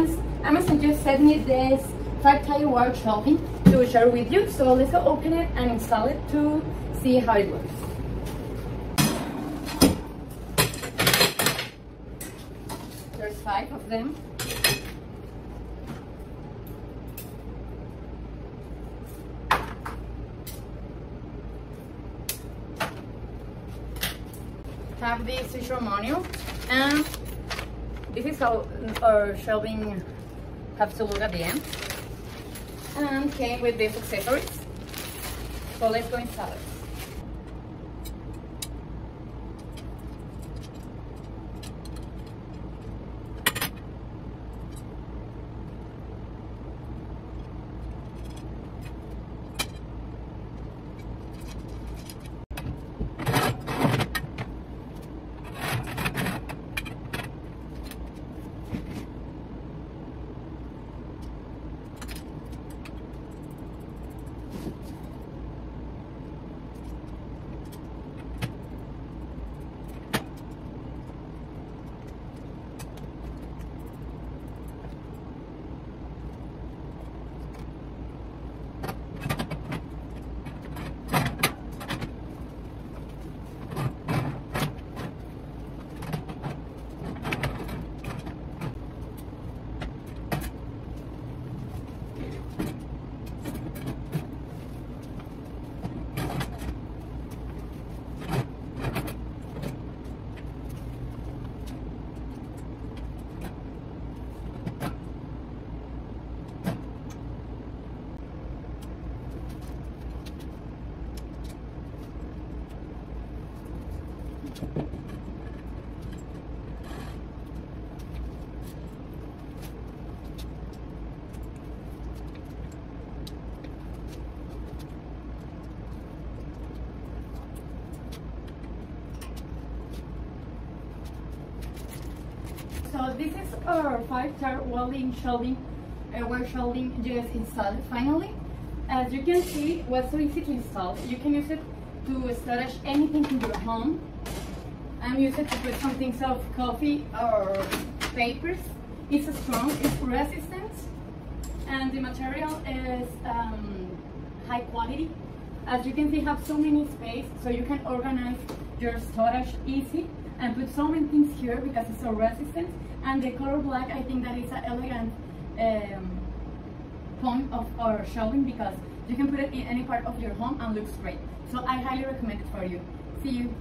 friends, Amazon just sent me this 5-tier wire shelving to share with you. So let's go open it and install it to see how it looks. There's 5 of them. Have this visual manual, and this is how our shelving has to look at the end, and came with these accessories. So let's go install it. So this is our 5-tier wire shelving just installed finally. As you can see, it was so easy to install. You can use it to storage anything in your home, and use it to put some things of coffee or papers. It's strong, it's resistant, and the material is high quality. As you can see, have so many space, so you can organize your storage easy and put so many things here because it's so resistant. And the color black, I think that is an elegant point of our shelving, because you can put it in any part of your home and looks great. So I highly recommend it for you. See you.